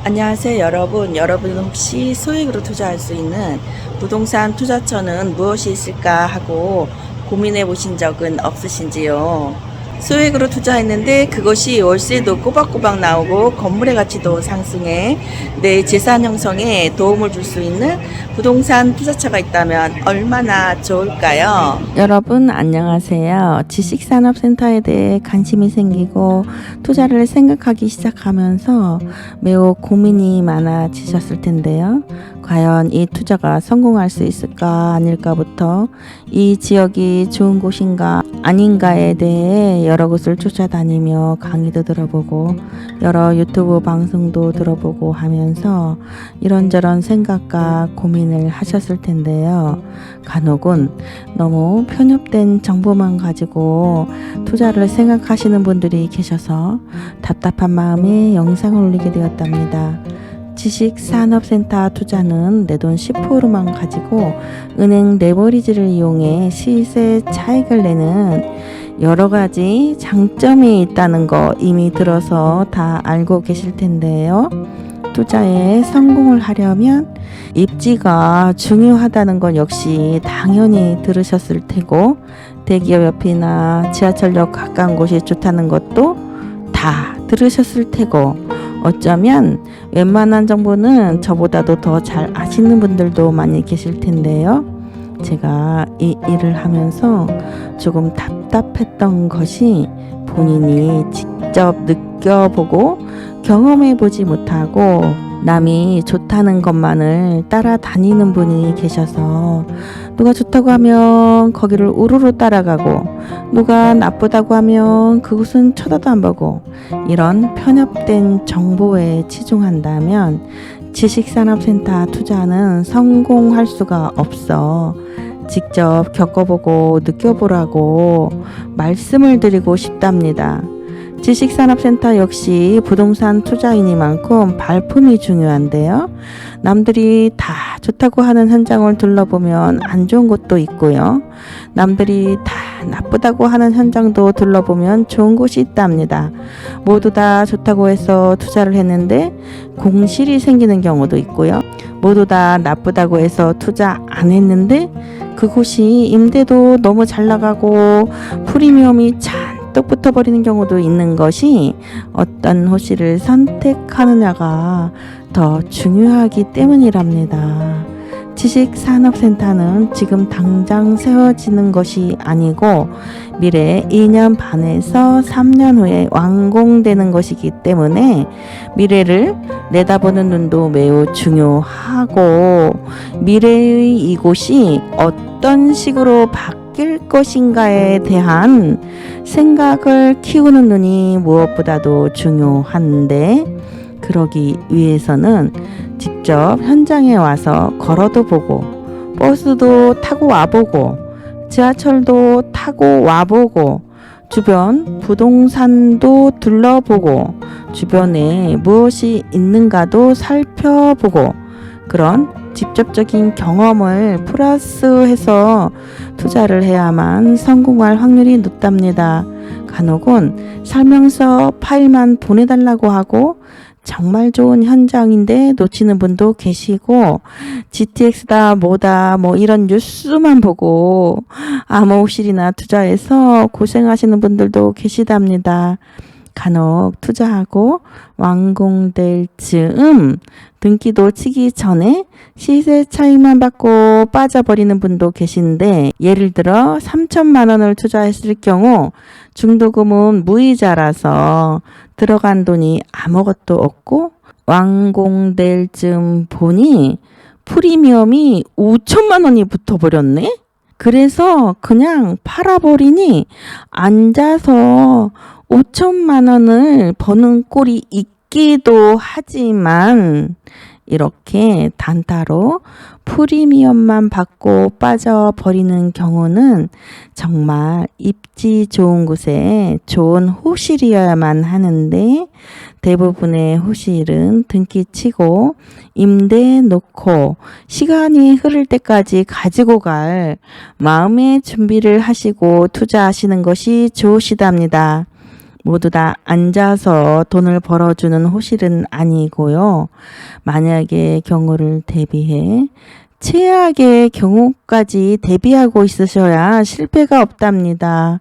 안녕하세요 여러분. 여러분은 혹시 소액으로 투자할 수 있는 부동산 투자처는 무엇이 있을까 하고 고민해 보신 적은 없으신지요? 소액으로 투자했는데 그것이 월세도 꼬박꼬박 나오고 건물의 가치도 상승해 내 재산 형성에 도움을 줄 수 있는 부동산 투자처가 있다면 얼마나 좋을까요? 여러분 안녕하세요. 지식산업센터에 대해 관심이 생기고 투자를 생각하기 시작하면서 매우 고민이 많아지셨을 텐데요. 과연 이 투자가 성공할 수 있을까 아닐까부터 이 지역이 좋은 곳인가 아닌가에 대해 여러 곳을 쫓아다니며 강의도 들어보고 여러 유튜브 방송도 들어보고 하면서 이런저런 생각과 고민을 하셨을 텐데요. 간혹은 너무 편협된 정보만 가지고 투자를 생각하시는 분들이 계셔서 답답한 마음에 영상을 올리게 되었답니다. 지식산업센터 투자는 내 돈 10%만 가지고 은행 레버리지를 이용해 시세 차익을 내는 여러 가지 장점이 있다는 거 이미 들어서 다 알고 계실 텐데요. 투자에 성공을 하려면 입지가 중요하다는 건 역시 당연히 들으셨을 테고, 대기업 옆이나 지하철역 가까운 곳이 좋다는 것도 다 들으셨을 테고, 어쩌면 웬만한 정보는 저보다도 더 잘 아시는 분들도 많이 계실 텐데요. 제가 이 일을 하면서 조금 답답했던 것이 본인이 직접 느껴보고 경험해보지 못하고 남이 좋다는 것만을 따라다니는 분이 계셔서 누가 좋다고 하면 거기를 우르르 따라가고 누가 나쁘다고 하면 그곳은 쳐다도 안 보고 이런 편협된 정보에 치중한다면 지식산업센터 투자는 성공할 수가 없어. 직접 겪어보고 느껴보라고 말씀을 드리고 싶답니다. 지식산업센터 역시 부동산 투자이니만큼 발품이 중요한데요. 남들이 다 좋다고 하는 현장을 둘러보면 안 좋은 곳도 있고요. 남들이 다 나쁘다고 하는 현장도 둘러보면 좋은 곳이 있답니다. 모두 다 좋다고 해서 투자를 했는데 공실이 생기는 경우도 있고요. 모두 다 나쁘다고 해서 투자 안 했는데 그곳이 임대도 너무 잘 나가고 프리미엄이 잔뜩 붙어버리는 경우도 있는 것이 어떤 호실을 선택하느냐가 더 중요하기 때문이랍니다. 지식산업센터는 지금 당장 세워지는 것이 아니고 미래 2년 반에서 3년 후에 완공되는 것이기 때문에 미래를 내다보는 눈도 매우 중요하고 미래의 이곳이 어떤 식으로 바뀔 것인가에 대한 생각을 키우는 눈이 무엇보다도 중요한데, 그러기 위해서는 직접 현장에 와서 걸어도 보고 버스도 타고 와보고 지하철도 타고 와보고 주변 부동산도 둘러보고 주변에 무엇이 있는가도 살펴보고 그런 직접적인 경험을 플러스해서 투자를 해야만 성공할 확률이 높답니다. 간혹은 설명서 파일만 보내달라고 하고 정말 좋은 현장인데 놓치는 분도 계시고 GTX다 뭐다 뭐 이런 뉴스만 보고 암호실이나 투자해서 고생하시는 분들도 계시답니다. 간혹 투자하고 완공될 즈음 등기도 치기 전에 시세 차익만 받고 빠져버리는 분도 계신데, 예를 들어 3천만 원을 투자했을 경우 중도금은 무이자라서 들어간 돈이 아무것도 없고 완공될 즈음 보니 프리미엄이 5천만 원이 붙어버렸네? 그래서 그냥 팔아버리니 앉아서 5천만 원을 버는 꼴이 있기도 하지만 이렇게 단타로 프리미엄만 받고 빠져버리는 경우는 정말 입지 좋은 곳에 좋은 호실이어야만 하는데 대부분의 호실은 등기치고 임대 놓고 시간이 흐를 때까지 가지고 갈 마음의 준비를 하시고 투자하시는 것이 좋으시답니다. 모두 다 앉아서 돈을 벌어주는 호실은 아니고요. 만약의 경우를 대비해 최악의 경우까지 대비하고 있으셔야 실패가 없답니다.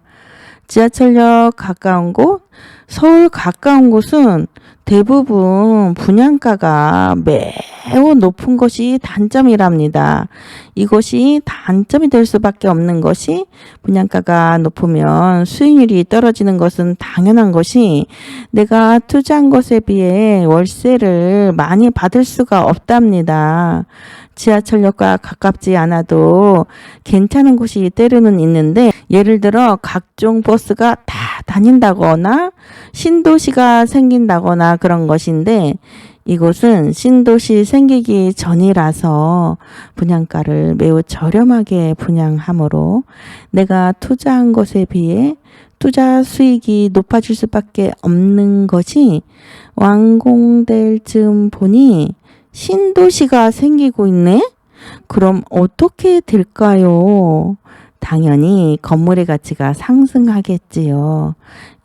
지하철역 가까운 곳, 서울 가까운 곳은 대부분 분양가가 매우 높은 것이 단점이랍니다. 이것이 단점이 될 수밖에 없는 것이 분양가가 높으면 수익률이 떨어지는 것은 당연한 것이 내가 투자한 것에 비해 월세를 많이 받을 수가 없답니다. 지하철역과 가깝지 않아도 괜찮은 곳이 때로는 있는데 예를 들어 각종 버스가 다 다닌다거나 신도시가 생긴다거나 그런 것인데 이곳은 신도시 생기기 전이라서 분양가를 매우 저렴하게 분양하므로 내가 투자한 것에 비해 투자 수익이 높아질 수밖에 없는 것이 완공될 즈음 보니 신도시가 생기고 있네? 그럼 어떻게 될까요? 당연히 건물의 가치가 상승하겠지요.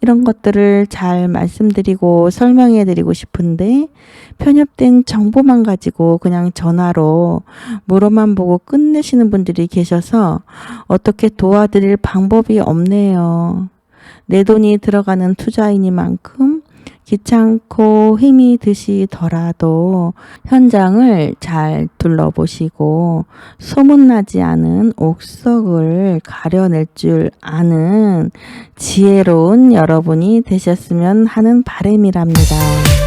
이런 것들을 잘 말씀드리고 설명해 드리고 싶은데 편협된 정보만 가지고 그냥 전화로 물어만 보고 끝내시는 분들이 계셔서 어떻게 도와드릴 방법이 없네요. 내 돈이 들어가는 투자이니만큼 귀찮고 힘이 드시더라도 현장을 잘 둘러보시고 소문나지 않은 옥석을 가려낼 줄 아는 지혜로운 여러분이 되셨으면 하는 바람이랍니다.